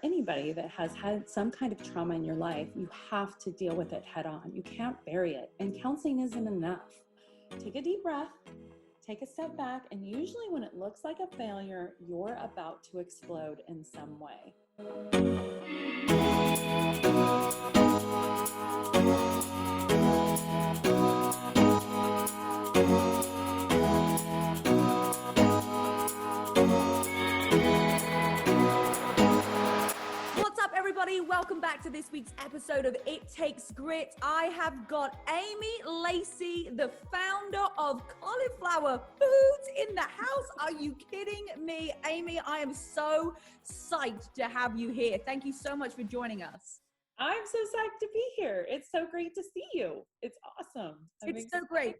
anybody that has had some kind of trauma in your life, you have to deal with it head on. You can't bury it. And counseling isn't enough. Take a deep breath, take a step back, and usually when it looks like a failure, you're about to explode in some way. Welcome back to this week's episode of It Takes Grit. I have got Amy Lacey, the founder of Califlour Foods, in the house. Are you kidding me? Amy, I am so psyched to have you here. Thank you so much for joining us. I'm so psyched to be here. It's so great to see you. It's awesome. It's so great.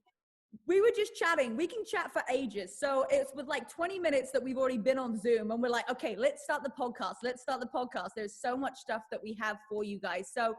We were just chatting. We can chat for ages. So it's with like 20 minutes that we've already been on Zoom and we're like, okay, let's start the podcast. There's so much stuff that we have for you guys. So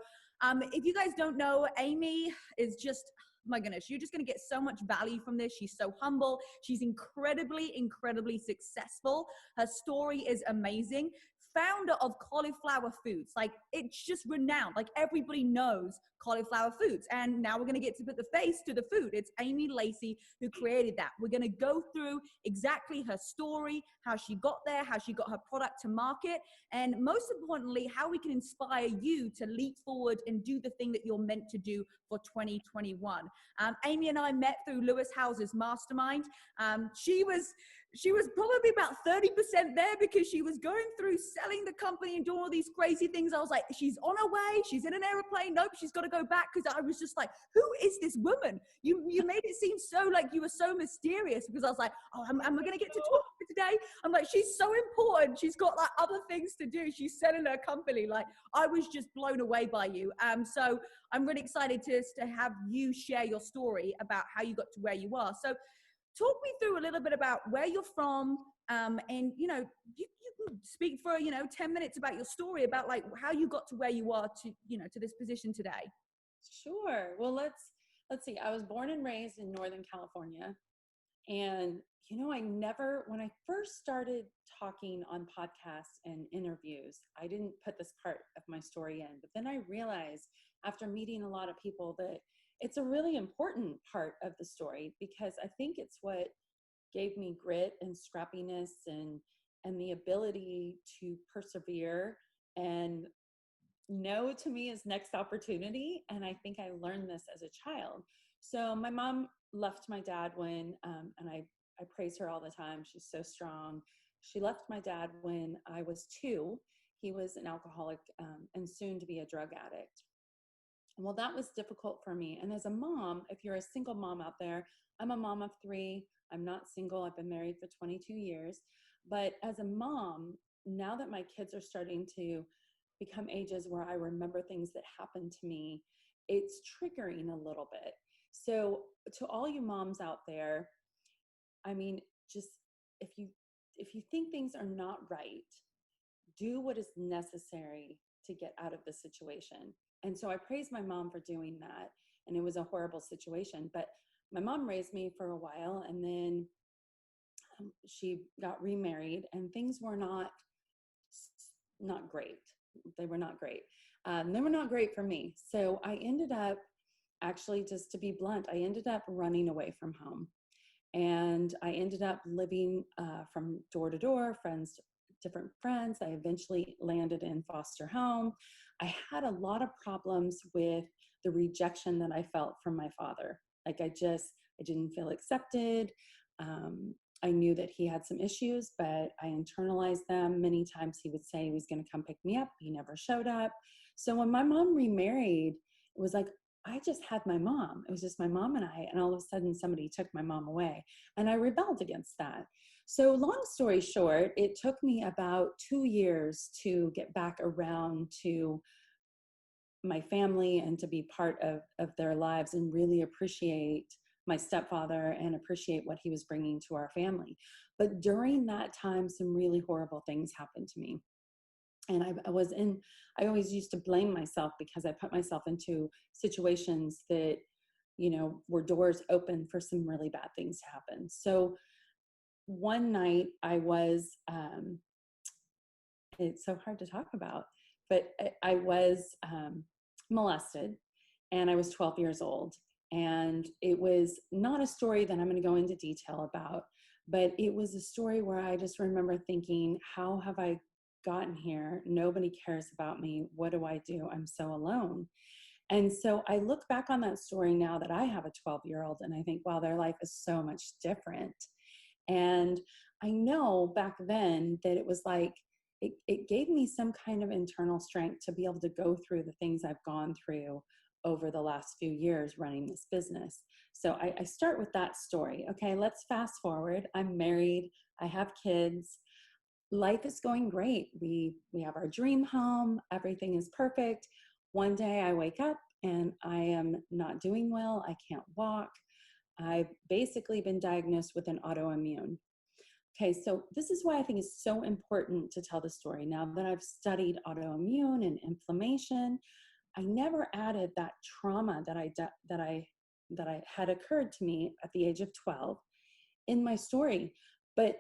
if you guys don't know, Amy is just, my goodness, you're just going to get so much value from this. She's so humble. She's incredibly successful. Her story is amazing. Founder of Califlour Foods. Like, it's just renowned. Like, everybody knows Califlour Foods. And now we're going to get to put the face to the food. It's Amy Lacey who created that. We're going to go through exactly her story, how she got there, how she got her product to market, and most importantly, how we can inspire you to leap forward and do the thing that you're meant to do for 2021. Amy and I met through Lewis House's mastermind. She was probably about 30% there because she was going through selling the company and doing all these crazy things. I was like, she's on her way. She's in an airplane. Nope, she's got to go back. Because I was just like, who is this woman? You made it seem so like you were so mysterious, because I was like, oh, am I going to get to talk to her today? I'm like, she's so important. She's got like other things to do. She's selling her company. Like, I was just blown away by you. So I'm really excited to have you share your story about how you got to where you are. So talk me through a little bit about where you're from, and, you know, you can speak for, 10 minutes about your story, about like how you got to where you are to this position today. Sure. Well, let's see. I was born and raised in Northern California. And, when I first started talking on podcasts and interviews, I didn't put this part of my story in, but then I realized after meeting a lot of people that it's a really important part of the story, because I think it's what gave me grit and scrappiness and the ability to persevere and no to me is next opportunity. And I think I learned this as a child. So my mom left my dad when, and I praise her all the time. She's so strong. She left my dad when I was 2. He was an alcoholic and soon to be a drug addict. Well, that was difficult for me. And as a mom, if you're a single mom out there, I'm a mom of 3. I'm not single. I've been married for 22 years. But as a mom, now that my kids are starting to become ages where I remember things that happened to me, it's triggering a little bit. So to all you moms out there, I mean, just if you think things are not right, do what is necessary to get out of the situation. And so I praise my mom for doing that. And it was a horrible situation, but my mom raised me for a while, and then she got remarried, and things were not great. They were not great. They were not great for me. So I ended up, actually, just to be blunt, I ended up running away from home. And I ended up living from door to door, different friends. I eventually landed in foster home. I had a lot of problems with the rejection that I felt from my father. Like I didn't feel accepted. I knew that he had some issues, but I internalized them. Many times he would say he was going to come pick me up. He never showed up. So when my mom remarried, it was like, I just had my mom. It was just my mom and I, and all of a sudden somebody took my mom away, and I rebelled against that. So long story short, it took me about 2 years to get back around to my family and to be part of their lives and really appreciate my stepfather and appreciate what he was bringing to our family. But during that time, some really horrible things happened to me. And I always used to blame myself because I put myself into situations that, were doors open for some really bad things to happen. So one night I was it's so hard to talk about, but I was molested, and I was 12 years old. And it was not a story that I'm going to go into detail about, but it was a story where I just remember thinking, how have I gotten here? Nobody cares about me. What do I do? I'm so alone. And so I look back on that story now that I have a 12-year-old, and I think, wow, their life is so much different. And I know back then that it was like, it gave me some kind of internal strength to be able to go through the things I've gone through over the last few years running this business. So I start with that story. Okay, let's fast forward. I'm married. I have kids. Life is going great. We have our dream home. Everything is perfect. One day I wake up and I am not doing well. I can't walk. I've basically been diagnosed with an autoimmune. Okay, so this is why I think it's so important to tell the story. Now that I've studied autoimmune and inflammation, I never added that trauma that I had occurred to me at the age of 12 in my story, but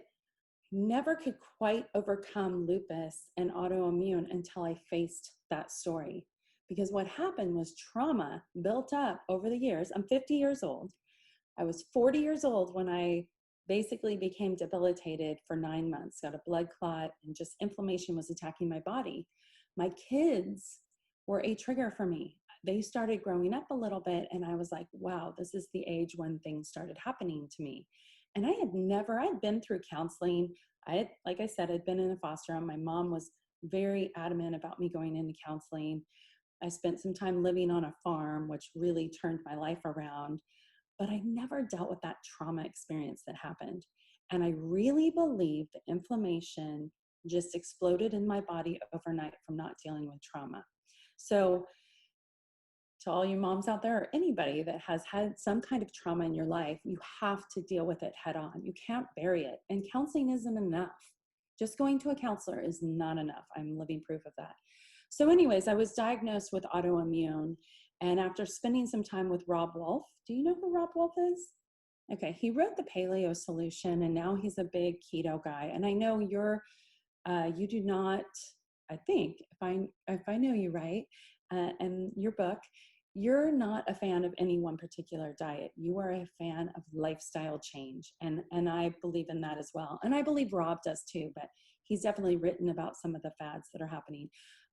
never could quite overcome lupus and autoimmune until I faced that story. Because what happened was trauma built up over the years. I'm 50 years old. I was 40 years old when I basically became debilitated for 9 months, got a blood clot, and just inflammation was attacking my body. My kids were a trigger for me. They started growing up a little bit, and I was like, wow, this is the age when things started happening to me. And I'd been through counseling. Like I said, I'd been in a foster home. My mom was very adamant about me going into counseling. I spent some time living on a farm, which really turned my life around. But I never dealt with that trauma experience that happened. And I really believe the inflammation just exploded in my body overnight from not dealing with trauma. So to all you moms out there, or anybody that has had some kind of trauma in your life, you have to deal with it head on. You can't bury it. And counseling isn't enough. Just going to a counselor is not enough. I'm living proof of that. So anyways, I was diagnosed with autoimmune. And after spending some time with Rob Wolf, do you know who Rob Wolf is? Okay, he wrote the Paleo Solution, and now he's a big keto guy. And I know you do not, I think, if I know you right, and your book, you're not a fan of any one particular diet. You are a fan of lifestyle change. And I believe in that as well. And I believe Rob does too, but he's definitely written about some of the fads that are happening.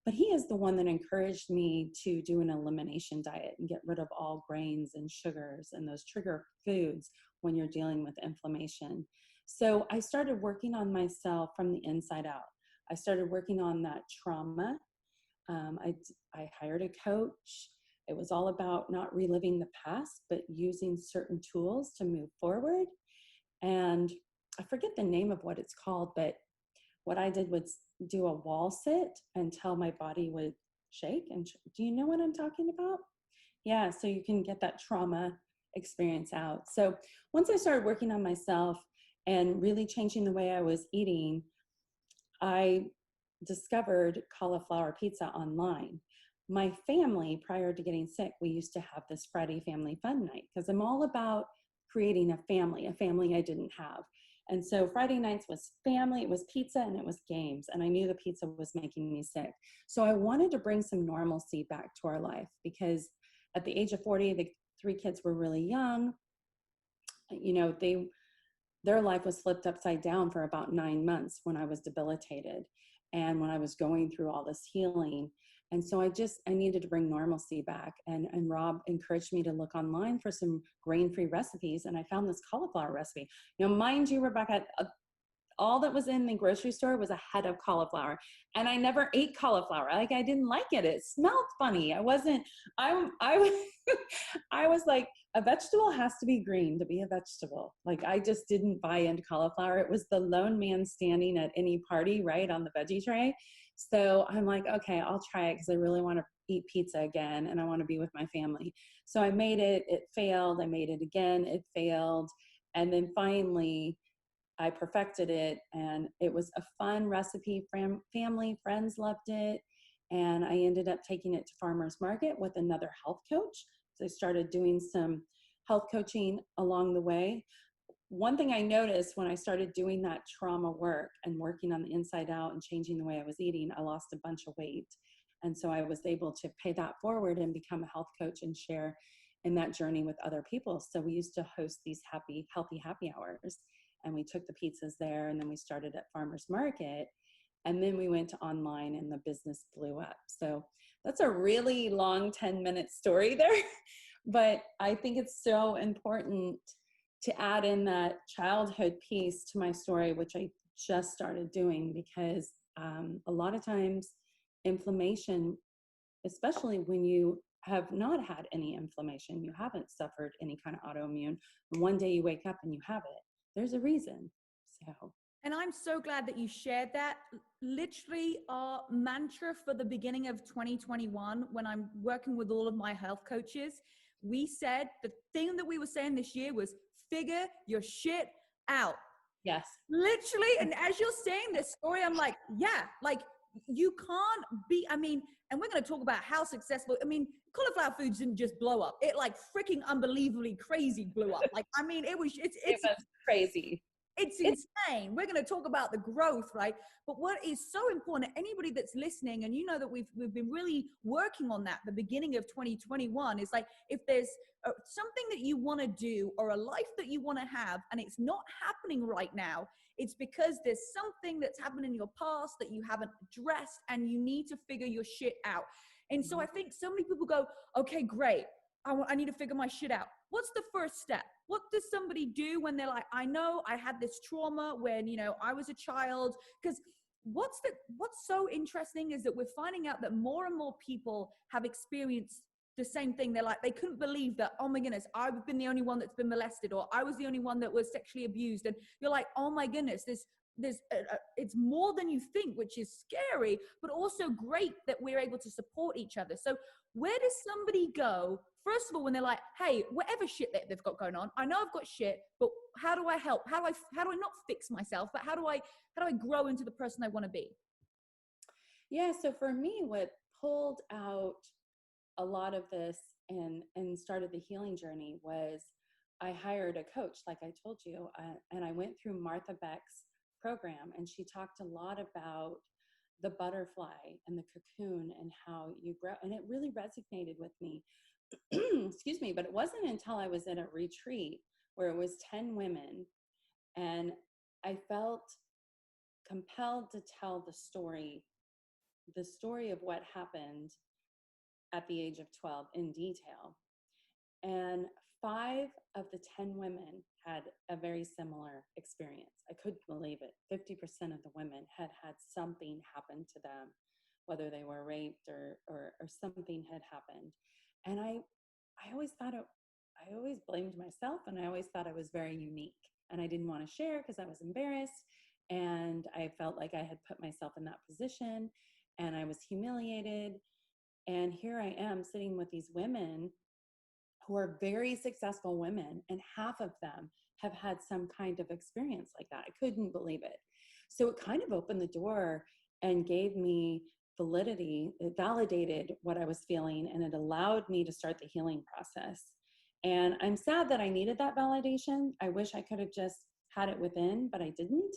But he is the one that encouraged me to do an elimination diet and get rid of all grains and sugars and those trigger foods when you're dealing with inflammation. So I started working on myself from the inside out. I started working on that trauma. I hired a coach. It was all about not reliving the past, but using certain tools to move forward. And I forget the name of what it's called, but what I did was do a wall sit until my body would shake. And do you know what I'm talking about? Yeah, so you can get that trauma experience out. So once I started working on myself and really changing the way I was eating, I discovered cauliflower pizza online. My family, prior to getting sick, we used to have this Friday family fun night because I'm all about creating a family I didn't have. And so Friday nights was family, it was pizza, and it was games. And I knew the pizza was making me sick. So I wanted to bring some normalcy back to our life because at the age of 40, the 3 kids were really young. You know, their life was flipped upside down for about 9 months when I was debilitated and when I was going through all this healing. And so I needed to bring normalcy back. And Rob encouraged me to look online for some grain-free recipes. And I found this cauliflower recipe. You know, mind you, Rebecca, all that was in the grocery store was a head of cauliflower. And I never ate cauliflower. Like, I didn't like it. It smelled funny. I was like, a vegetable has to be green to be a vegetable. Like, I just didn't buy into cauliflower. It was the lone man standing at any party, right, on the veggie tray. So I'm like, okay, I'll try it because I really want to eat pizza again and I want to be with my family. So I made it. It failed. I made it again. It failed. And then finally, I perfected it, and it was a fun recipe. Family, friends loved it, and I ended up taking it to farmers market with another health coach. So I started doing some health coaching along the way. one thing I noticed when I started doing that trauma work and working on the inside out and changing the way I was eating, I lost a bunch of weight. And so I was able to pay that forward and become a health coach and share in that journey with other people. So we used to host these healthy happy hours, and we took the pizzas there, and then we started at farmers market, and then we went to online, and the business blew up. So that's a really long 10-minute story there. But I think it's so important to add in that childhood piece to my story, which I just started doing, because a lot of times inflammation, especially when you have not had any inflammation, you haven't suffered any kind of autoimmune, and one day you wake up and you have it, there's a reason. So, and I'm so glad that you shared that. Literally, our mantra for the beginning of 2021, when I'm working with all of my health coaches, we said the thing that we were saying this year was figure your shit out. yes. Literally. And as you're saying this story, I'm like, yeah, like you can't be, I mean, and we're going to talk about how successful, I mean, Califlour Foods didn't just blow up. It like freaking unbelievably crazy blew up. Like, I mean, it was crazy. It's insane. We're going to talk about the growth, right? But what is so important, anybody that's listening, and you know that we've been really working on that the beginning of 2021, is like, if there's something that you want to do or a life that you want to have and it's not happening right now, it's because there's something that's happened in your past that you haven't addressed, and you need to figure your shit out. And so I think so many people go, okay, great, I need to figure my shit out. What's the first step? What does somebody do when they're like, I know I had this trauma when, you know, I was a child? Because what's so interesting is that we're finding out that more and more people have experienced the same thing. They're like, they couldn't believe that, oh my goodness, I've been the only one that's been molested, or I was the only one that was sexually abused. And you're like, oh my goodness, it's more than you think, which is scary, but also great that we're able to support each other. So where does somebody go, first of all, when they're like, hey, whatever shit that they've got going on, I know I've got shit, but how do I help? How do I not fix myself, but how do I grow into the person I want to be? Yeah, so for me, what pulled out a lot of this and started the healing journey was I hired a coach, like I told you, and I went through Martha Beck's program, and she talked a lot about the butterfly and the cocoon and how you grow, and it really resonated with me. Excuse me, but it wasn't until I was at a retreat where it was 10 women, and I felt compelled to tell the story of what happened at the age of 12 in detail. And 5 of the 10 women had a very similar experience. I couldn't believe it. 50% of the women had had something happen to them, whether they were raped or something had happened. And I always thought I always blamed myself, and I always thought I was very unique, and I didn't want to share because I was embarrassed, and I felt like I had put myself in that position, and I was humiliated. And here I am sitting with these women who are very successful women, and half of them have had some kind of experience like that. I couldn't believe it. So it kind of opened the door and gave me validity. It validated what I was feeling, and it allowed me to start the healing process. And I'm sad that I needed that validation. I wish I could have just had it within, but I didn't.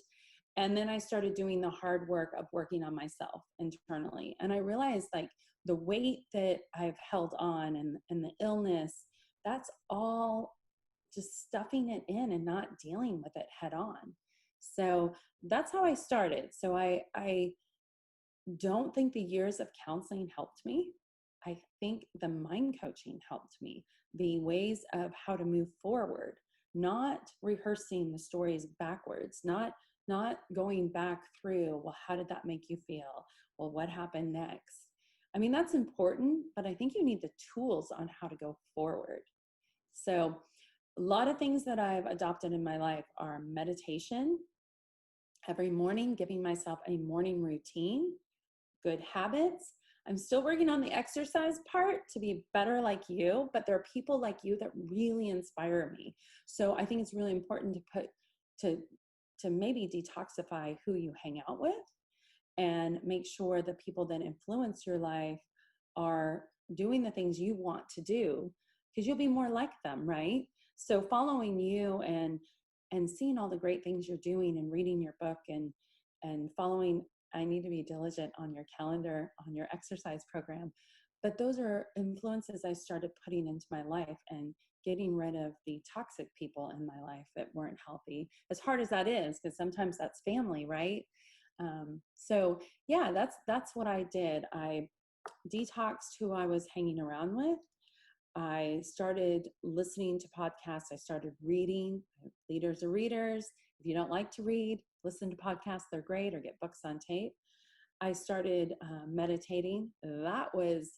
And then I started doing the hard work of working on myself internally. And I realized, like, the weight that I've held on and the illness, that's all just stuffing it in and not dealing with it head on. So that's how I started. So I don't think the years of counseling helped me. I think the mind coaching helped me. The ways of how to move forward, not rehearsing the stories backwards, not going back through, well, how did that make you feel? Well, what happened next? I mean, that's important, but I think you need the tools on how to go forward. So a lot of things that I've adopted in my life are meditation, every morning, giving myself a morning routine, good habits. I'm still working on the exercise part to be better like you, but there are people like you that really inspire me. So I think it's really important to maybe detoxify who you hang out with, and make sure the people that influence your life are doing the things you want to do, because you'll be more like them, right? So following you and seeing all the great things you're doing and reading your book and following. I need to be diligent on your calendar, on your exercise program. But those are influences I started putting into my life and getting rid of the toxic people in my life that weren't healthy, as hard as that is, because sometimes that's family, right? So yeah, that's what I did. I detoxed who I was hanging around with. I started listening to podcasts. I started reading. Leaders are readers. If you don't like to read, listen to podcasts. They're great, or get books on tape. I started meditating. That was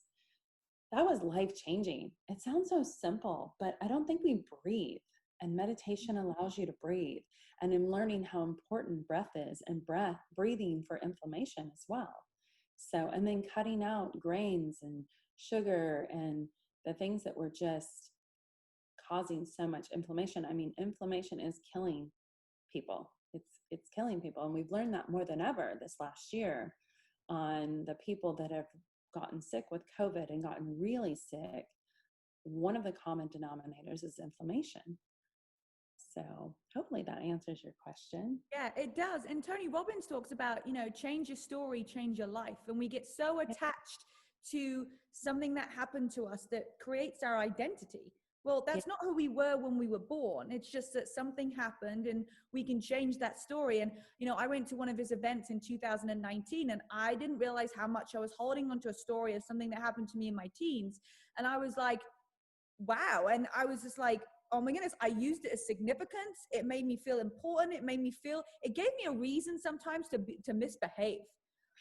life-changing. It sounds so simple, but I don't think we breathe. And meditation allows you to breathe. And I'm learning how important breath is, and breathing for inflammation as well. So, and then cutting out grains and sugar and the things that were just causing so much inflammation. I mean, inflammation is killing people. It's killing people. And we've learned that more than ever this last year on the people that have gotten sick with COVID and gotten really sick. One of the common denominators is inflammation. So hopefully that answers your question. Yeah, it does. And Tony Robbins talks about, change your story, change your life. And we get so attached to something that happened to us that creates our identity. Well, that's not who we were when we were born. It's just that something happened and we can change that story. And, I went to one of his events in 2019 and I didn't realize how much I was holding onto a story of something that happened to me in my teens. And I was like, wow. And I was just like, oh my goodness, I used it as significance. It made me feel important. It gave me a reason sometimes to misbehave.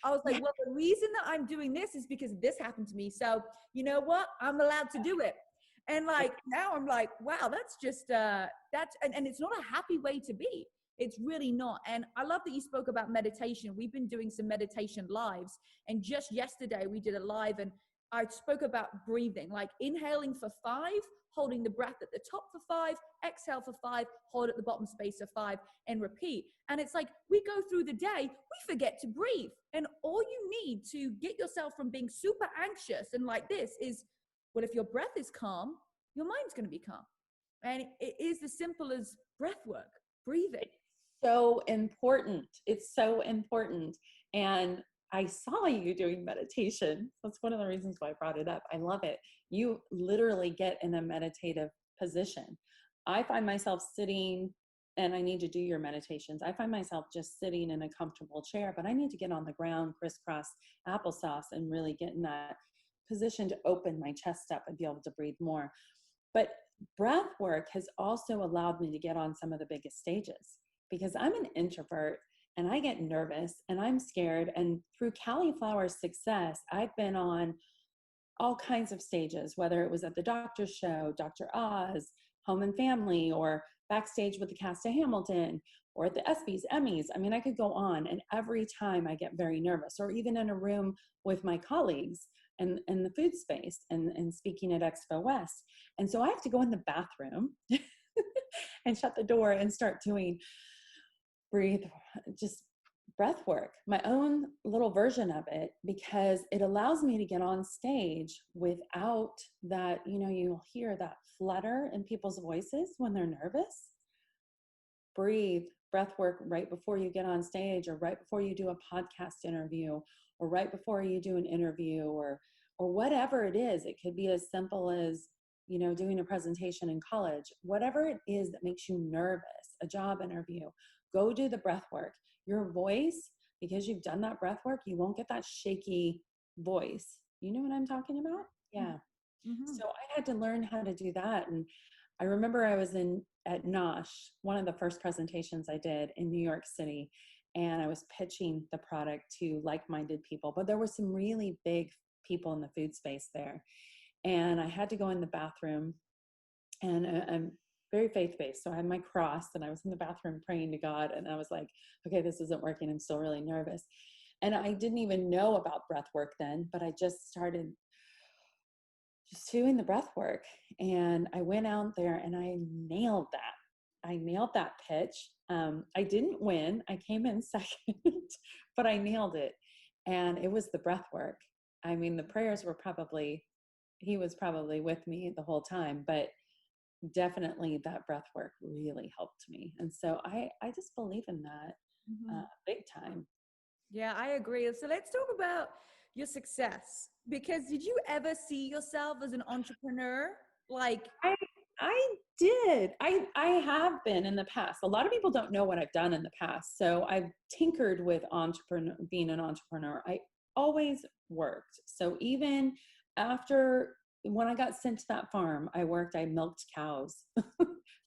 I was like, well, the reason that I'm doing this is because this happened to me. So you know what? I'm allowed to do it. And like, now I'm like, wow, that's just, and it's not a happy way to be. It's really not. And I love that you spoke about meditation. We've been doing some meditation lives. And just yesterday we did a live and I spoke about breathing, like inhaling for 5, holding the breath at the top for 5, exhale for 5, hold at the bottom space for 5, and repeat. And it's like, we go through the day, we forget to breathe. And all you need to get yourself from being super anxious and like this is, well, if your breath is calm, your mind's going to be calm. And it is as simple as breath work, breathing. So important. It's so important. And I saw you doing meditation. That's one of the reasons why I brought it up. I love it. You literally get in a meditative position. I find myself sitting, and I need to do your meditations. I find myself just sitting in a comfortable chair, but I need to get on the ground, crisscross applesauce, and really get in that position to open my chest up and be able to breathe more. But breath work has also allowed me to get on some of the biggest stages because I'm an introvert and I get nervous and I'm scared. And through Califlour's success, I've been on all kinds of stages, whether it was at the doctor's show, Dr. Oz, Home and Family, or backstage with the cast of Hamilton, or at the ESPYs, Emmys. I mean, I could go on, and every time I get very nervous, or even in a room with my colleagues in the food space and speaking at Expo West. And so I have to go in the bathroom and shut the door and start doing just breath work, my own little version of it, because it allows me to get on stage without that, you'll hear that flutter in people's voices when they're nervous. Breathe, breath work right before you get on stage, or right before you do a podcast interview, or right before you do an interview, or whatever it is. It could be as simple as, doing a presentation in college, whatever it is that makes you nervous, a job interview, go do the breath work. Your voice, because you've done that breath work, you won't get that shaky voice. You know what I'm talking about? Yeah. Mm-hmm. So I had to learn how to do that. And I remember I was at Nosh, one of the first presentations I did in New York City, and I was pitching the product to like-minded people, but there were some really big people in the food space there. And I had to go in the bathroom, and I'm very faith-based. So I had my cross and I was in the bathroom praying to God, and I was like, okay, this isn't working. I'm still really nervous. And I didn't even know about breath work then, but I just started just doing the breath work. And I went out there and I nailed that. I nailed that pitch. I didn't win. I came in second, but I nailed it. And it was the breath work. I mean, the prayers were he was probably with me the whole time, but definitely that breath work really helped me. And so I just believe in that big time. Yeah, I agree. So let's talk about your success, because did you ever see yourself as an entrepreneur? Like, I I did. I have been in the past. A lot of people don't know what I've done in the past. So I've tinkered with being an entrepreneur. I always worked. So even after when I got sent to that farm, I milked cows.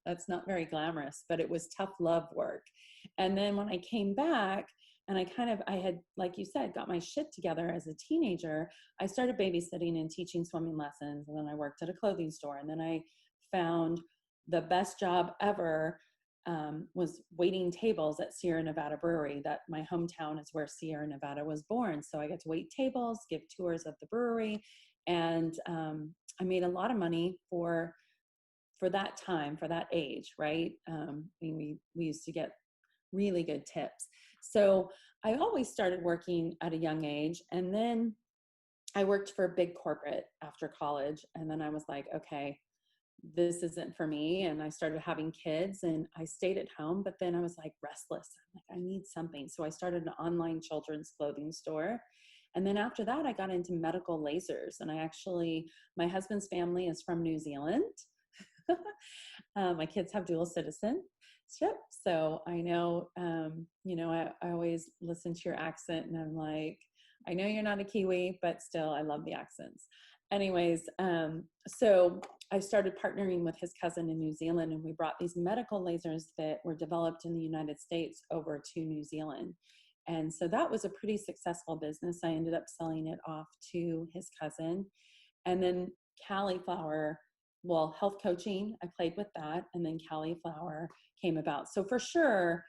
That's not very glamorous, but it was tough love work. And then when I came back and I had, like you said, got my shit together as a teenager, I started babysitting and teaching swimming lessons. And then I worked at a clothing store. And then I found the best job ever was waiting tables at Sierra Nevada Brewery. That my hometown is where Sierra Nevada was born. So I got to wait tables, give tours of the brewery. And I made a lot of money for that time, for that age, right? We used to get really good tips. So I always started working at a young age. And then I worked for a big corporate after college. And then I was like, okay, this isn't for me. And I started having kids and I stayed at home, but then I was like restless. I'm like, I need something. So I started an online children's clothing store. And then after that, I got into medical lasers. And my husband's family is from New Zealand. My kids have dual citizenship. So I know, I always listen to your accent and I'm like, I know you're not a Kiwi, but still I love the accents. Anyways, so I started partnering with his cousin in New Zealand, and we brought these medical lasers that were developed in the United States over to New Zealand. And so that was a pretty successful business. I ended up selling it off to his cousin. And then Califlour, health coaching, I played with that. And then Califlour came about. So for sure,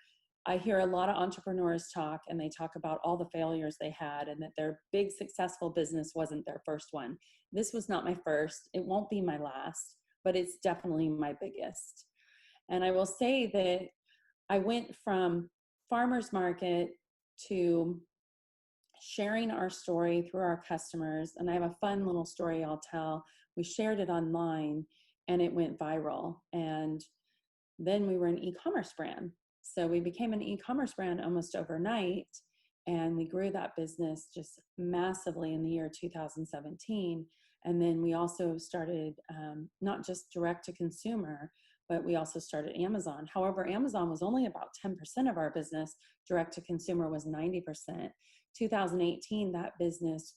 I hear a lot of entrepreneurs talk and they talk about all the failures they had and that their big successful business wasn't their first one. This was not my first. It won't be my last, but it's definitely my biggest. And I will say that I went from farmer's market to sharing our story through our customers. And I have a fun little story I'll tell. We shared it online and it went viral. And then we were an e-commerce brand. So we became an e-commerce brand almost overnight. And we grew that business just massively in the year 2017. And then we also started not just direct to consumer, but we also started Amazon. However, Amazon was only about 10% of our business. Direct to consumer was 90%. 2018, that business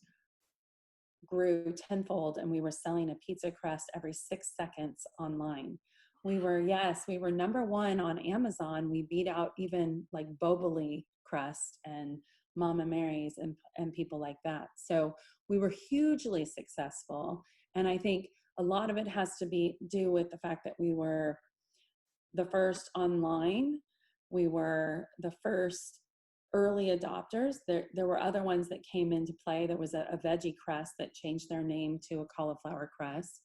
grew tenfold and we were selling a pizza crust every 6 seconds online. We were number one on Amazon. We beat out even like Boboli crust and Mama Mary's and people like that. So we were hugely successful. And I think a lot of it has to do with the fact that we were the first online. We were the first early adopters. There were other ones that came into play. There was a veggie crust that changed their name to a cauliflower crust.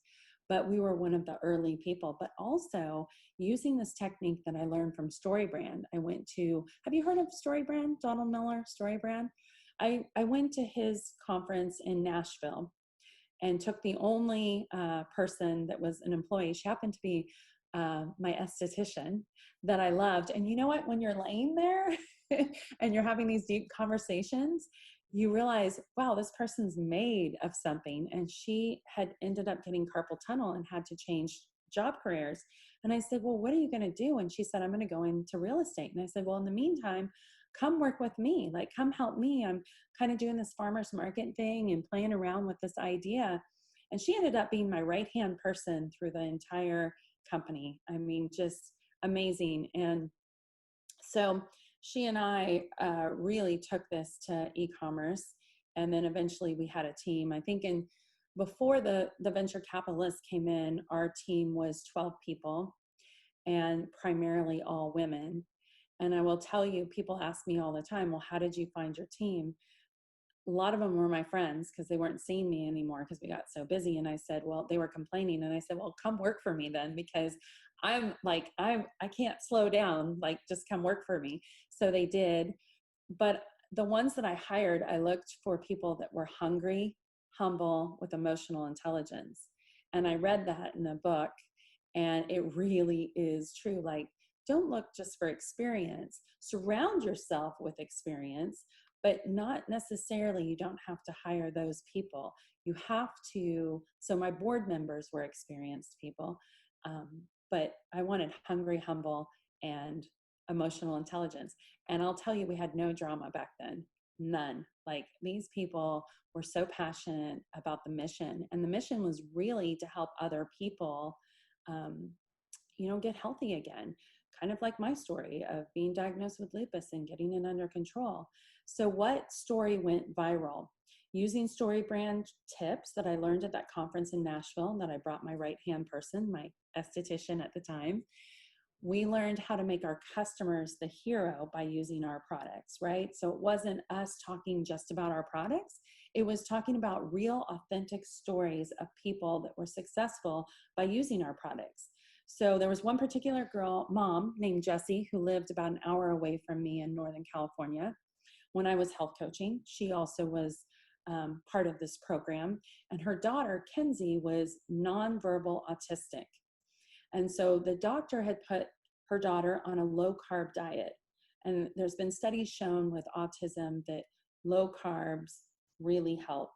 But we were one of the early people. But also using this technique that I learned from StoryBrand. Have you heard of StoryBrand, Donald Miller, StoryBrand? I went to his conference in Nashville and took the only person that was an employee. She happened to be my esthetician that I loved. And you know what? When you're laying there and you're having these deep conversations, you realize, wow, this person's made of something. And she had ended up getting carpal tunnel and had to change job careers. And I said, well, what are you going to do? And she said, I'm going to go into real estate. And I said, well, in the meantime, come work with me. Like, come help me. I'm kind of doing this farmer's market thing and playing around with this idea. And she ended up being my right-hand person through the entire company. I mean, just amazing. And so she and I really took this to e-commerce. And then eventually we had a team. I think before the venture capitalists came in, our team was 12 people and primarily all women. And I will tell you, people ask me all the time, well, how did you find your team? A lot of them were my friends because they weren't seeing me anymore because we got so busy. And I said, well, they were complaining. And I said, well, come work for me then, because I can't slow down, like just come work for me. So they did. But the ones that I hired, I looked for people that were hungry, humble, with emotional intelligence. And I read that in a book. And it really is true. Like, don't look just for experience. Surround yourself with experience, but not necessarily, you don't have to hire those people. You have to, so my board members were experienced people, but I wanted hungry, humble, and emotional intelligence. And I'll tell you, we had no drama back then, none. Like, these people were so passionate about the mission. And the mission was really to help other people, get healthy again. Kind of like my story of being diagnosed with lupus and getting it under control. So what story went viral? Using story brand tips that I learned at that conference in Nashville that I brought my right-hand person, my esthetician at the time. We learned how to make our customers the hero by using our products, right? So it wasn't us talking just about our products. It was talking about real, authentic stories of people that were successful by using our products. So there was one particular mom named Jessie, who lived about an hour away from me in Northern California. When I was health coaching, she also was part of this program. And her daughter, Kenzie, was nonverbal autistic. And so the doctor had put her daughter on a low carb diet. And there's been studies shown with autism that low carbs really help.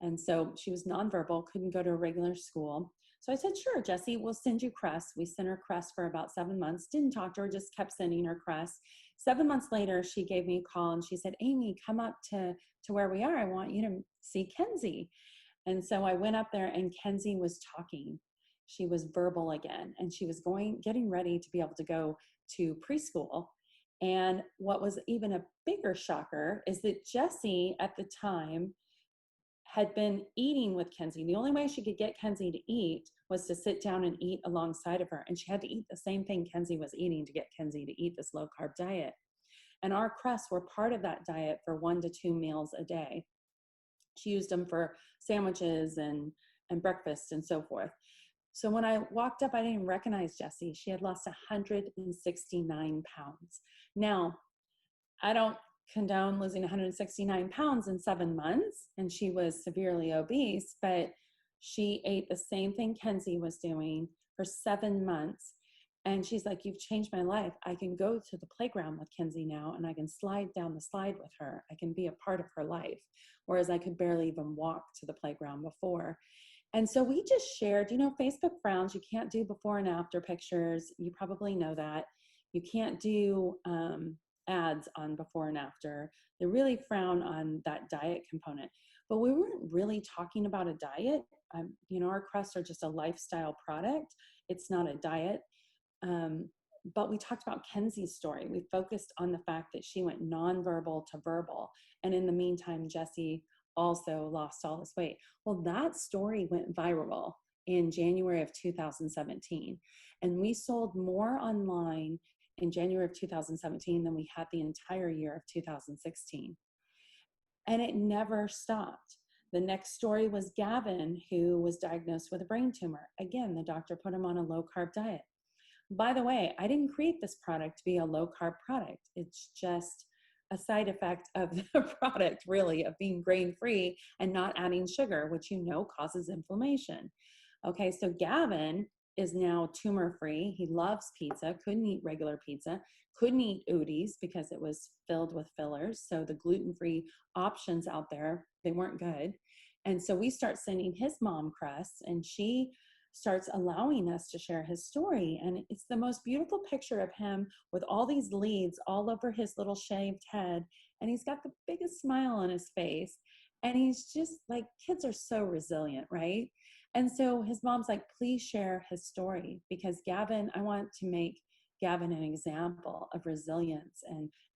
And so she was nonverbal, couldn't go to a regular school. So I said, sure, Jessie, we'll send you crests. We sent her crests for about 7 months. Didn't talk to her, just kept sending her crests. 7 months later, she gave me a call and she said, Amy, come up to where we are. I want you to see Kenzie. And so I went up there and Kenzie was talking. She was verbal again, and she was getting ready to be able to go to preschool. And what was even a bigger shocker is that Jessie at the time had been eating with Kenzie. The only way she could get Kenzie to eat was to sit down and eat alongside of her. And she had to eat the same thing Kenzie was eating to get Kenzie to eat this low carb diet. And our crests were part of that diet for 1 to 2 meals a day. She used them for sandwiches and breakfast and so forth. So when I walked up, I didn't recognize Jessie. She had lost 169 pounds. Now, I don't condone losing 169 pounds in 7 months, and she was severely obese, but she ate the same thing Kenzie was doing for 7 months. And she's like, you've changed my life. I can go to the playground with Kenzie now, and I can slide down the slide with her. I can be a part of her life, whereas I could barely even walk to the playground before. And so we just shared, Facebook frowns. You can't do before and after pictures. You probably know that. You can't do ads on before and after. They really frown on that diet component. But we weren't really talking about a diet. Our crests are just a lifestyle product. It's not a diet. But we talked about Kenzie's story. We focused on the fact that she went nonverbal to verbal. And in the meantime, Jessie also lost all this weight. Well, that story went viral in January of 2017. And we sold more online in January of 2017 than we had the entire year of 2016. And it never stopped. The next story was Gavin, who was diagnosed with a brain tumor. Again, the doctor put him on a low carb diet. By the way, I didn't create this product to be a low carb product. It's just a side effect of the product, really, of being grain-free and not adding sugar, which causes inflammation. Okay, so Gavin is now tumor-free. He loves pizza, couldn't eat regular pizza, couldn't eat Udis because it was filled with fillers. So the gluten-free options out there, they weren't good. And so we start sending his mom crests, and she starts allowing us to share his story. And it's the most beautiful picture of him with all these leads all over his little shaved head. And he's got the biggest smile on his face. And he's just like, kids are so resilient, right? And so his mom's like, please share his story, because Gavin, I want to make Gavin an example of resilience,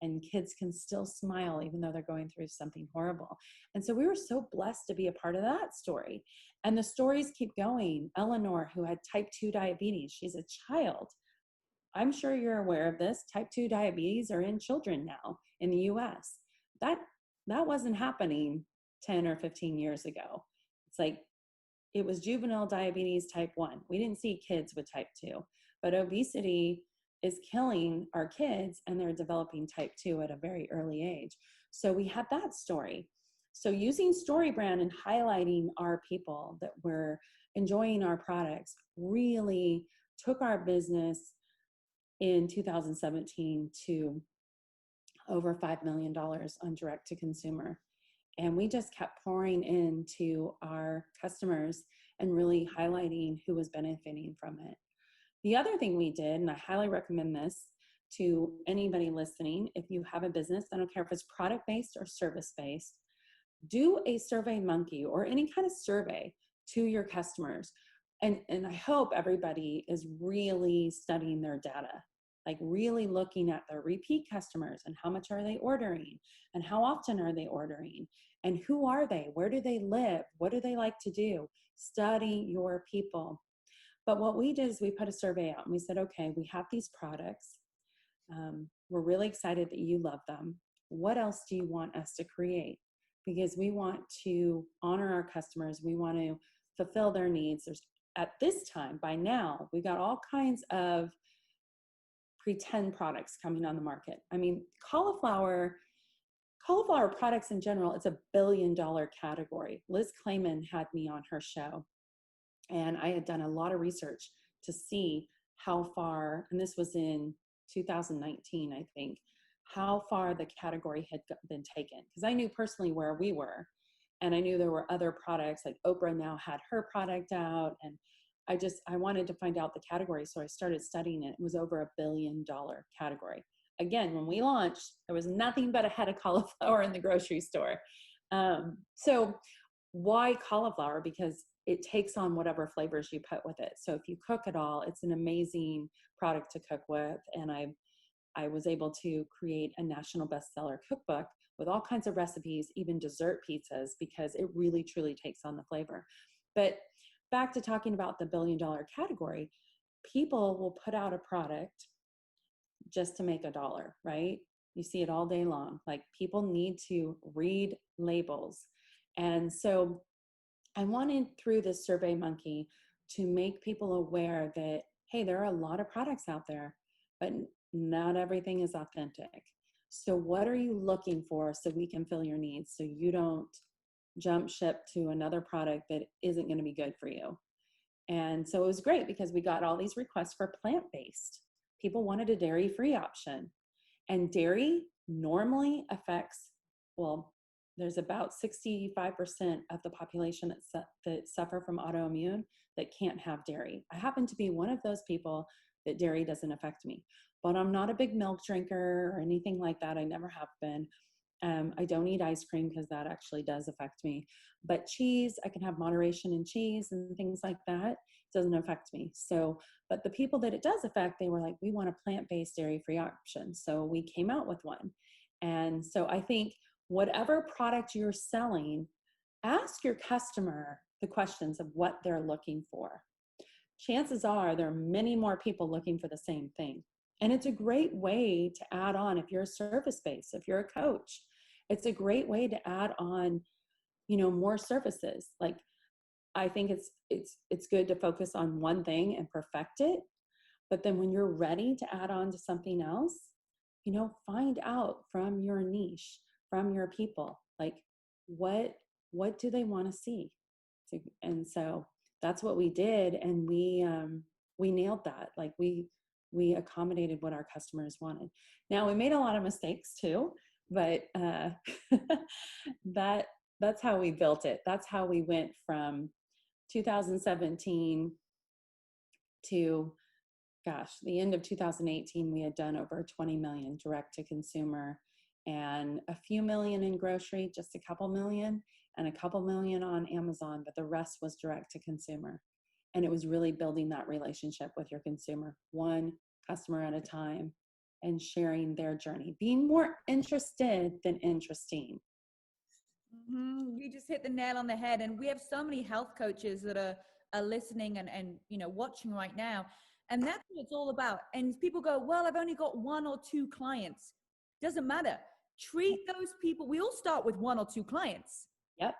and kids can still smile even though they're going through something horrible. And so we were so blessed to be a part of that story. And the stories keep going. Eleanor, who had type 2 diabetes, she's a child. I'm sure you're aware of this. Type 2 diabetes are in children now in the US. That wasn't happening 10 or 15 years ago. It's like, it was juvenile diabetes type 1. We didn't see kids with type 2, but obesity is killing our kids, and they're developing type 2 at a very early age. So we had that story. So using story brand and highlighting our people that were enjoying our products really took our business in 2017 to over $5 million on direct to consumer. And we just kept pouring into our customers and really highlighting who was benefiting from it. The other thing we did, and I highly recommend this to anybody listening, if you have a business, I don't care if it's product-based or service-based, do a Survey Monkey or any kind of survey to your customers. And I hope everybody is really studying their data, like really looking at their repeat customers and how much are they ordering and how often are they ordering and who are they, where do they live, what do they like to do. Study your people. But what we did is we put a survey out and we said, okay, we have these products. We're really excited that you love them. What else do you want us to create? Because we want to honor our customers. We want to fulfill their needs. There's, at this time, by now, we got all kinds of pretend products coming on the market. I mean, cauliflower products in general, it's $1 billion category. Liz Clayman had me on her show, and I had done a lot of research to see how far, and this was in 2019, I think, how far the category had been taken. Because I knew personally where we were, and I knew there were other products, like Oprah now had her product out, and I wanted to find out the category, so I started studying it. It was over $1 billion category. Again, when we launched, there was nothing but a head of cauliflower in the grocery store. So why cauliflower? Because it takes on whatever flavors you put with it. So if you cook it all, it's an amazing product to cook with. And I was able to create a national bestseller cookbook with all kinds of recipes, even dessert pizzas, because it really truly takes on the flavor. But back to talking about the $1 billion category, people will put out a product just to make $1, right? You see it all day long. Like, people need to read labels. And so I wanted, through this Survey Monkey, to make people aware that, hey, there are a lot of products out there, but not everything is authentic. So what are you looking for so we can fill your needs, so you don't jump ship to another product that isn't going to be good for you? And so it was great because we got all these requests for plant-based. People wanted a dairy-free option. And dairy normally affects, well, there's about 65% of the population that suffer from autoimmune that can't have dairy. I happen to be one of those people that dairy doesn't affect me, but I'm not a big milk drinker or anything like that. I never have been. I don't eat ice cream because that actually does affect me. But cheese, I can have moderation in cheese and things like that. It doesn't affect me. So, but the people that it does affect, they were like, we want a plant-based dairy-free option. So we came out with one. And so I think whatever product you're selling, ask your customer the questions of what they're looking for. Chances are there are many more people looking for the same thing. And it's a great way to add on, if you're a service-based, if you're a coach, it's a great way to add on, more services. Like, I think it's good to focus on one thing and perfect it. But then when you're ready to add on to something else, find out from your niche, from your people, like what do they want to see? And so that's what we did. And we nailed that. Like, we accommodated what our customers wanted. Now, we made a lot of mistakes too, but that's how we built it. That's how we went from 2017 to, the end of 2018. We had done over 20 million direct to consumer, and a few million in grocery, just a couple million, and a couple million on Amazon, but the rest was direct to consumer. And it was really building that relationship with your consumer, one customer at a time, and sharing their journey, being more interested than interesting. Mm-hmm. You just hit the nail on the head. And we have so many health coaches that are listening and watching right now. And that's what it's all about. And people go, well, I've only got 1 or 2 clients. Doesn't matter. Treat those people. We all start with 1 or 2 clients. Yep.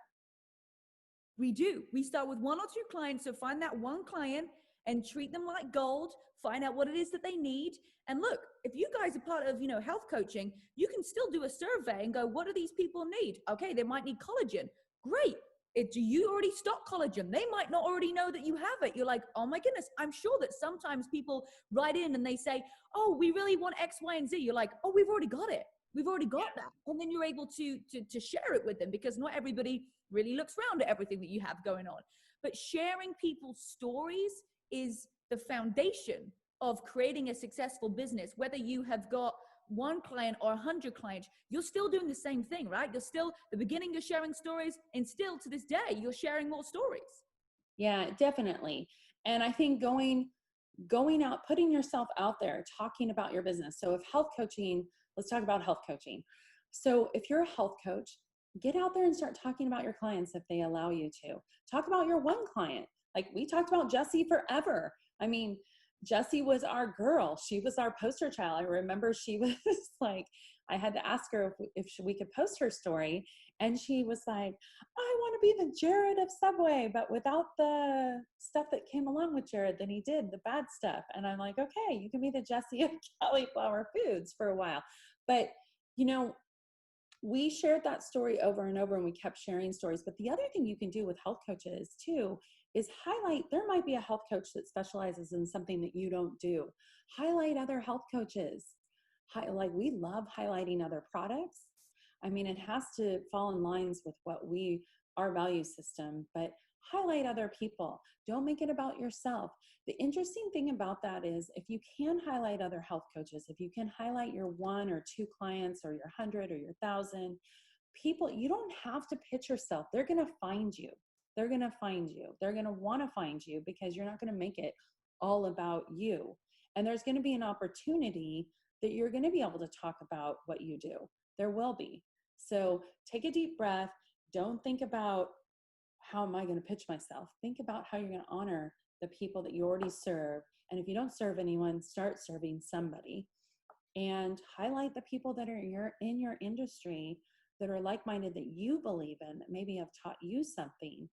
We do. We start with 1 or 2 clients. So find that one client and treat them like gold. Find out what it is that they need. And look, if you guys are part of, health coaching, you can still do a survey and go, what do these people need? Okay, they might need collagen. Great. Do you already stock collagen? They might not already know that you have it. You're like, oh my goodness. I'm sure that sometimes people write in and they say, oh, we really want X, Y, and Z. You're like, oh, we've already got it. We've already got that. And then you're able to share it with them, because not everybody really looks around at everything that you have going on. But sharing people's stories is the foundation of creating a successful business. Whether you have got one client or 100 clients, you're still doing the same thing, right? You're still, the beginning, you're sharing stories, and still to this day, you're sharing more stories. Yeah, definitely. And I think going out, putting yourself out there, talking about your business. So if health coaching, let's talk about health coaching. So if you're a health coach, get out there and start talking about your clients if they allow you to. Talk about your one client. Like we talked about Jessie forever. I mean, Jessie was our girl. She was our poster child. I remember she was like, I had to ask her if we could post her story. And she was like, I want to be the Jared of Subway, but without the stuff that came along with Jared, then he did the bad stuff. And I'm like, okay, you can be the Jessie of Califlour Foods for a while. But, you know, we shared that story over and over, and we kept sharing stories. But the other thing you can do with health coaches too is highlight, there might be a health coach that specializes in something that you don't do. Highlight other health coaches. Like we love highlighting other products. I mean, it has to fall in lines with what our value system, but highlight other people. Don't make it about yourself. The interesting thing about that is if you can highlight other health coaches, if you can highlight your 1 or 2 clients or your 100 or your 1,000 people, you don't have to pitch yourself. They're going to find you. They're going to find you. They're going to want to find you because you're not going to make it all about you. And there's going to be an opportunity that you're going to be able to talk about what you do. There will be. So take a deep breath. Don't think about how am I going to pitch myself? Think about how you're going to honor the people that you already serve. And if you don't serve anyone, start serving somebody, and highlight the people that are in your industry that are like-minded, that you believe in, that maybe have taught you something,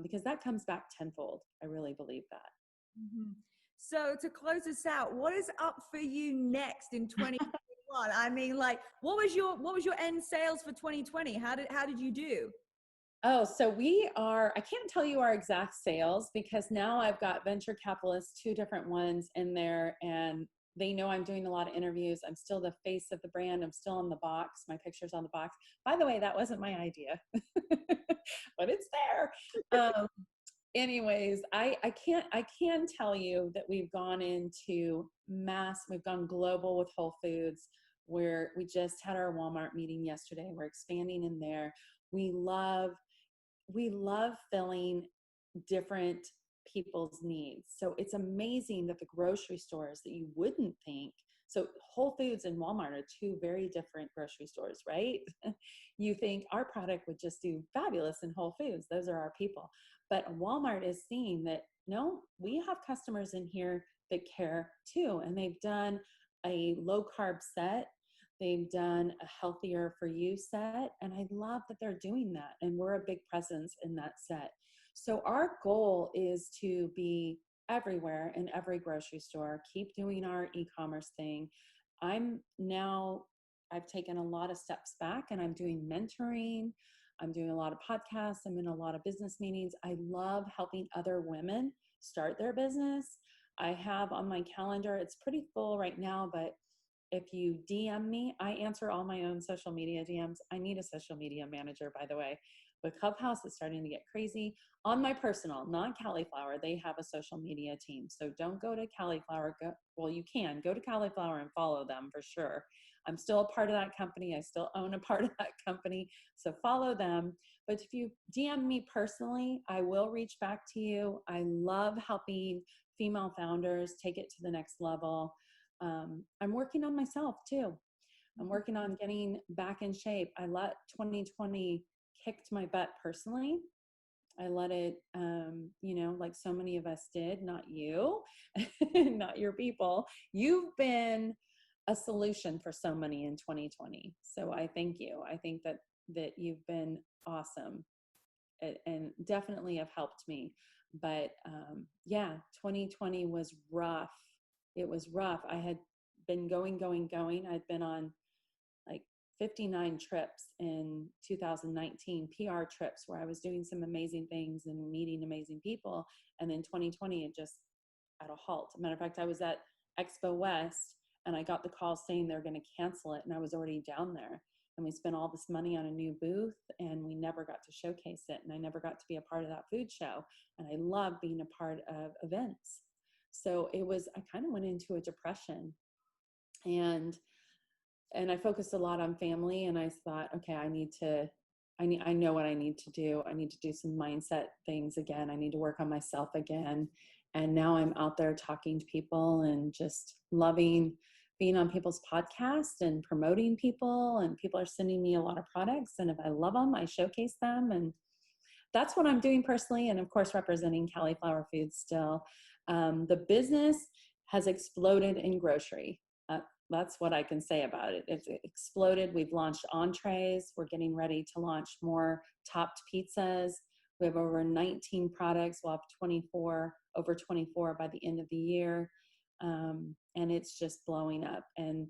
because that comes back tenfold. I really believe that. Mm-hmm. So to close us out, what is up for you next in 2021? I mean, like, what was your end sales for 2020? How did you do? Oh, so I can't tell you our exact sales because now I've got venture capitalists, 2 different ones in there, and they know I'm doing a lot of interviews. I'm still the face of the brand. I'm still on the box. My picture's on the box. By the way, that wasn't my idea, but it's there. Anyways, I can tell you that we've gone global with Whole Foods, where we just had our Walmart meeting yesterday. We're expanding in there. We love filling different people's needs. So it's amazing that the grocery stores that you wouldn't think, so Whole Foods and Walmart are 2 very different grocery stores, right? You think our product would just do fabulous in Whole Foods. Those are our people. But Walmart is seeing that, no, we have customers in here that care too. And they've done a low carb set. They've done a healthier for you set. And I love that they're doing that. And we're a big presence in that set. So our goal is to be everywhere in every grocery store, keep doing our e-commerce thing. I've taken a lot of steps back, and I'm doing mentoring. I'm doing a lot of podcasts. I'm in a lot of business meetings. I love helping other women start their business. I have on my calendar, it's pretty full right now, but if you DM me, I answer all my own social media DMs. I need a social media manager, by the way. But Clubhouse is starting to get crazy. On my personal, not Califlour, they have a social media team. So don't go to Califlour. You can go to Califlour and follow them for sure. I'm still a part of that company. I still own a part of that company. So follow them. But if you DM me personally, I will reach back to you. I love helping female founders take it to the next level. I'm working on myself too. I'm working on getting back in shape. I let 2020 kicked my butt personally. I let it, like so many of us did, not you, not your people. You've been a solution for so many in 2020. So I thank you. I think that you've been awesome and definitely have helped me. But 2020 was rough. It was rough. I had been going. I'd been on like 59 trips in 2019, PR trips where I was doing some amazing things and meeting amazing people. And then 2020, it just at a halt. Matter of fact, I was at Expo West and I got the call saying they're going to cancel it. And I was already down there, and we spent all this money on a new booth and we never got to showcase it. And I never got to be a part of that food show. And I love being a part of events. So I kind of went into a depression, and I focused a lot on family, and I thought, okay, I know what I need to do. I need to do some mindset things again. I need to work on myself again. And now I'm out there talking to people and just loving being on people's podcasts and promoting people, and people are sending me a lot of products. And if I love them, I showcase them. And that's what I'm doing personally. And of course, representing Califlour Foods still. The business has exploded in grocery. That's what I can say about it. It's exploded. We've launched entrees. We're getting ready to launch more topped pizzas. We have over 19 products. We'll have over 24 by the end of the year. And it's just blowing up. And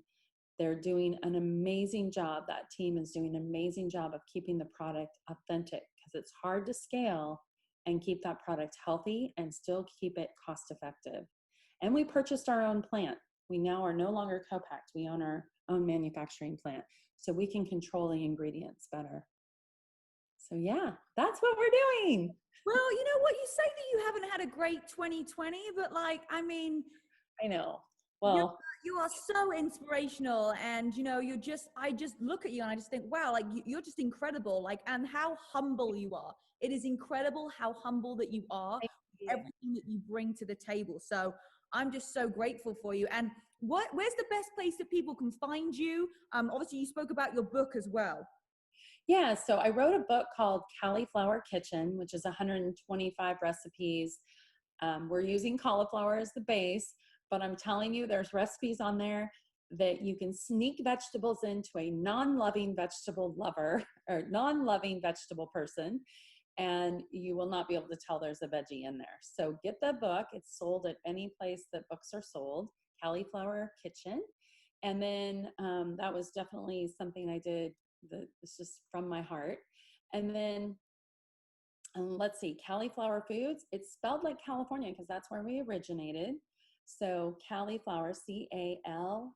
they're doing an amazing job. That team is doing an amazing job of keeping the product authentic, because it's hard to scale and keep that product healthy and still keep it cost effective. And we purchased our own plant. We now are no longer co-packed. We own our own manufacturing plant, so we can control the ingredients better. So yeah, that's what we're doing. Well, you know what? You say that you haven't had a great 2020, but I know. Well, you are so inspirational, and I just look at you and I just think, wow, you're just incredible, and how humble you are. It is incredible how humble that you are, everything that you bring to the table. So I'm just so grateful for you. And where's the best place that people can find you? Obviously you spoke about your book as well. Yeah, so I wrote a book called Cali'flour Kitchen, which is 125 recipes. We're using cauliflower as the base, but I'm telling you, there's recipes on there that you can sneak vegetables into a non-loving vegetable lover or non-loving vegetable person, and you will not be able to tell there's a veggie in there. So get the book. It's sold at any place that books are sold, Cali'flour Kitchen. And then that was definitely something I did. It's just from my heart. And then let's see, Califlour Foods. It's spelled like California because that's where we originated. So Califlour, Califlour,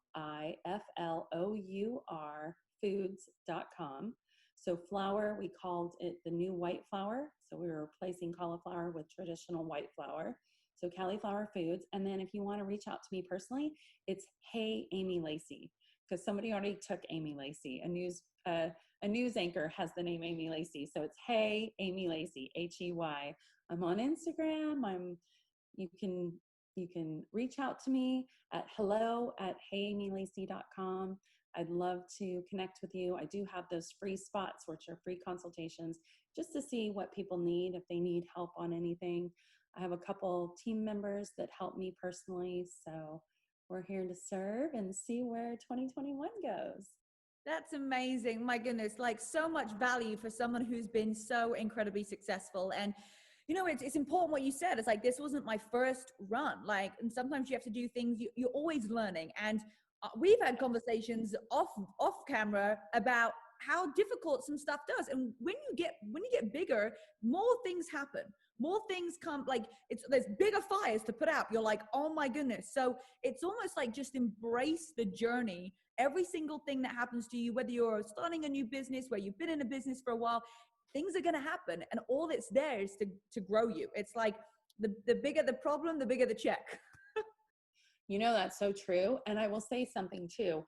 foods.com. So flour, we called it the new white flour. So we were replacing cauliflower with traditional white flour. So Califlour Foods. And then if you want to reach out to me personally, it's Hey Amy Lacey, because somebody already took Amy Lacey. A news anchor has the name Amy Lacey. So it's Hey Amy Lacey, Hey. I'm on Instagram. You can reach out to me at hello@heyamylacey.com. I'd love to connect with you. I do have those free spots, which are free consultations, just to see what people need, if they need help on anything. I have a couple team members that help me personally. So we're here to serve and see where 2021 goes. That's amazing. My goodness, so much value for someone who's been so incredibly successful. And it's important what you said. It's this wasn't my first run. And sometimes you have to do things, you're always learning. And we've had conversations off camera about how difficult some stuff does. And when you get bigger, more things happen. More things come, there's bigger fires to put out. You're like, oh my goodness. So it's almost just embrace the journey. Every single thing that happens to you, whether you're starting a new business, where you've been in a business for a while, things are going to happen. And all that's there is to grow you. It's the bigger the problem, the bigger the check. That's so true. And I will say something too.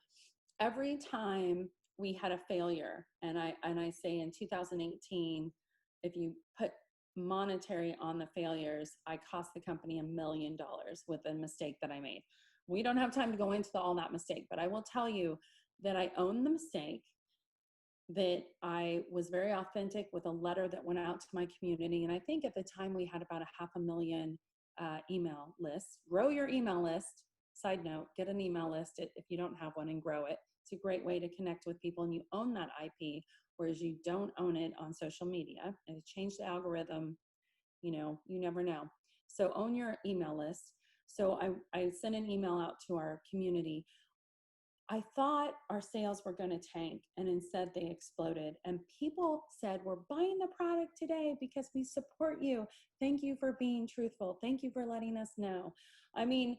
Every time we had a failure, and I say in 2018, if you put monetary on the failures, I cost the company $1 million with a mistake that I made. We don't have time to go into all that mistake, but I will tell you that I own the mistake, that I was very authentic with a letter that went out to my community. And I think at the time we had about 500,000 email lists. Grow your email list. Side note, get an email list if you don't have one, and grow it. It's a great way to connect with people, and you own that IP, whereas you don't own it on social media. And to change the algorithm, you never know. So own your email list. So I sent an email out to our community. I thought our sales were going to tank, and instead they exploded. And people said, we're buying the product today because we support you. Thank you for being truthful. Thank you for letting us know. I mean,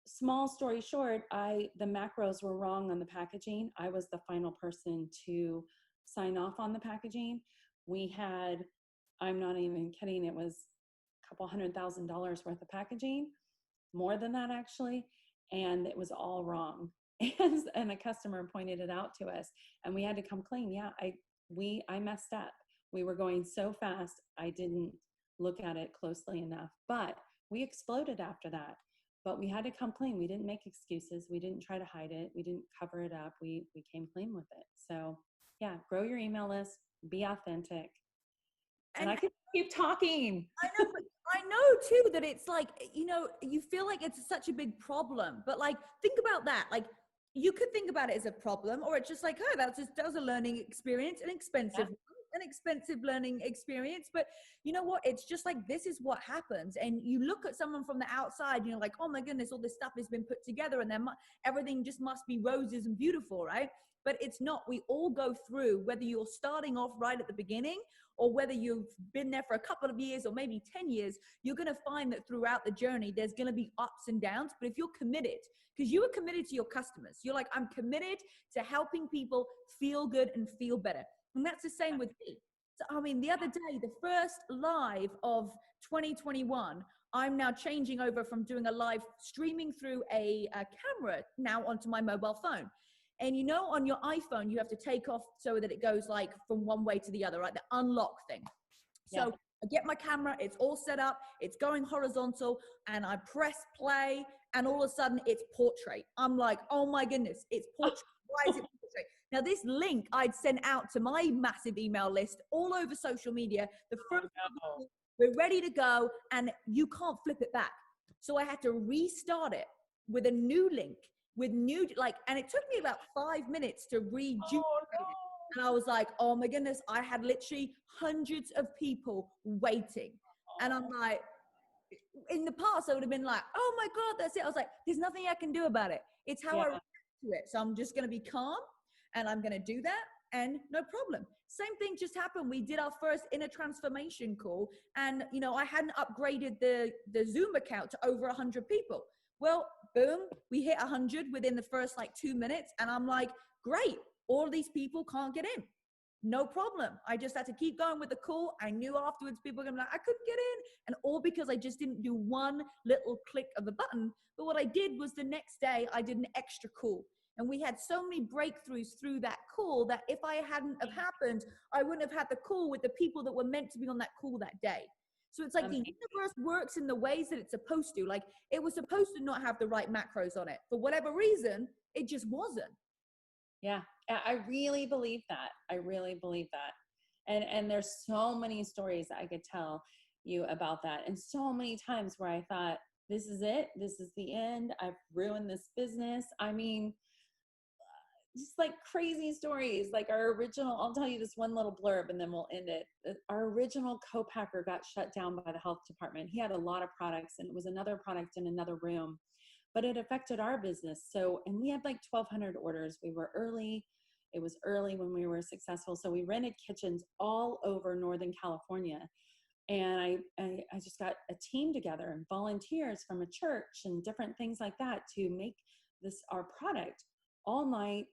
small story short, the macros were wrong on the packaging. I was the final person to sign off on the packaging. We had, I'm not even kidding, it was a couple $100,000 worth of packaging, more than that actually, and it was all wrong. And a customer pointed it out to us, and we had to come clean. Yeah, I messed up. We were going so fast, I didn't look at it closely enough, but we exploded after that. But we had to come clean. We didn't make excuses. We didn't try to hide it. We didn't cover it up. We came clean with it. So yeah, grow your email list, be authentic. And I could keep talking. I know, but I know too that it's like, you feel like it's such a big problem, but like, think about that. Like, you could think about it as a problem, or it's just like, oh, that was a learning experience, an expensive learning experience. But you know what? It's just like, this is what happens. And you look at someone from the outside, like, oh my goodness, all this stuff has been put together, and everything just must be roses and beautiful, right? But it's not. We all go through, whether you're starting off right at the beginning or whether you've been there for a couple of years or maybe 10 years, you're going to find that throughout the journey, there's going to be ups and downs. But if you're committed, because you are committed to your customers, you're like, I'm committed to helping people feel good and feel better. And that's the same with me. So, I mean, the other day, the first live of 2021, I'm now changing over from doing a live streaming through a camera now onto my mobile phone. And on your iPhone, you have to take off so that it goes like from one way to the other, right? The unlock thing. So I get my camera, it's all set up, it's going horizontal, and I press play, and all of a sudden it's portrait. I'm like, oh my goodness, it's portrait. Why is it portrait? Now, this link I'd sent out to my massive email list all over social media. The first we're ready to go, and you can't flip it back. So I had to restart it with a new link. And it took me about 5 minutes to reduplicate it. And I was like, oh my goodness, I had literally hundreds of people waiting. And I'm like, in the past, I would have been like, oh my God, that's it. I was like, there's nothing I can do about it. It's how I react to it. So I'm just going to be calm, and I'm going to do that, and no problem. Same thing just happened. We did our first inner transformation call, and I hadn't upgraded the Zoom account to over 100 people. Well, boom, we hit 100 within the first 2 minutes. And I'm like, great, all these people can't get in. No problem. I just had to keep going with the call. I knew afterwards people were going to be like, I couldn't get in. And all because I just didn't do one little click of the button. But what I did was the next day, I did an extra call. And we had so many breakthroughs through that call that if I hadn't have happened, I wouldn't have had the call with the people that were meant to be on that call that day. So it's like the universe works in the ways that it's supposed to. Like, it was supposed to not have the right macros on it. For whatever reason, it just wasn't. Yeah, I really believe that. I really believe that. And there's so many stories I could tell you about that. And so many times where I thought, this is it. This is the end. I've ruined this business. I mean, just like crazy stories. Like our original, I'll tell you this one little blurb and then we'll end it. Our original co-packer got shut down by the health department. He had a lot of products, and it was another product in another room, but it affected our business. So, and we had like 1,200 orders. We were early. It was early when we were successful. So we rented kitchens all over Northern California. And I just got a team together and volunteers from a church and different things like that to make this our product all night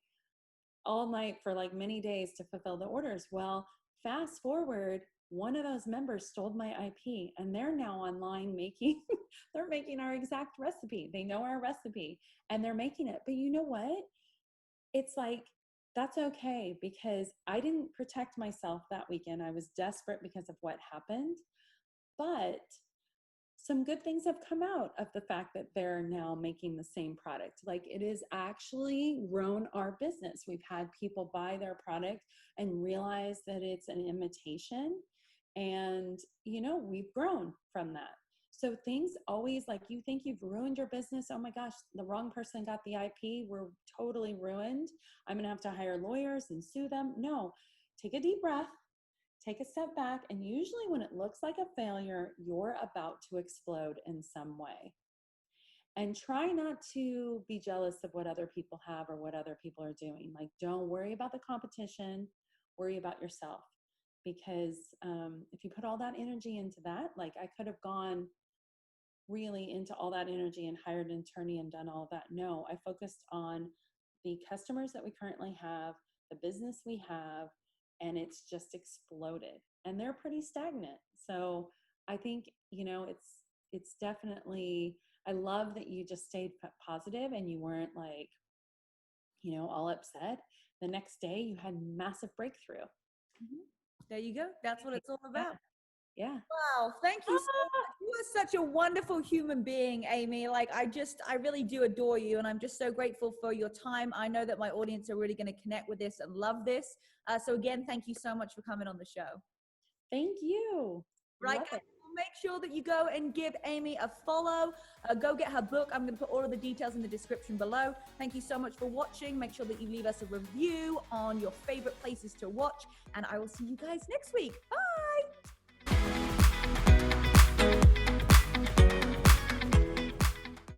for like many days to fulfill the orders. Well, fast forward, one of those members stole my IP, and they're now online making, they're making our exact recipe. They know our recipe and they're making it. But you know what? It's like, that's okay, because I didn't protect myself that weekend. I was desperate because of what happened, but some good things have come out of the fact that they're now making the same product. Like, it has actually grown our business. We've had people buy their product and realize that it's an imitation. And, we've grown from that. So things always, like, you think you've ruined your business. Oh my gosh, the wrong person got the IP. We're totally ruined. I'm going to have to hire lawyers and sue them. No, take a deep breath. Take a step back, and usually when it looks like a failure, you're about to explode in some way. And try not to be jealous of what other people have or what other people are doing. Like, don't worry about the competition, worry about yourself. Because if you put all that energy into that, like I could have gone really into all that energy and hired an attorney and done all of that. No, I focused on the customers that we currently have, the business we have, and it's just exploded. And they're pretty stagnant. So I think, it's definitely, I love that you just stayed positive and you weren't like, all upset. The next day you had massive breakthrough. There you go. That's what it's all about. Yeah. Wow. Thank you so much. You are such a wonderful human being, Amy. Like, I really do adore you. And I'm just so grateful for your time. I know that my audience are really going to connect with this and love this. So again, thank you so much for coming on the show. Thank you. Right, guys, make sure that you go and give Amy a follow. Go get her book. I'm going to put all of the details in the description below. Thank you so much for watching. Make sure that you leave us a review on your favorite places to watch. And I will see you guys next week. Bye.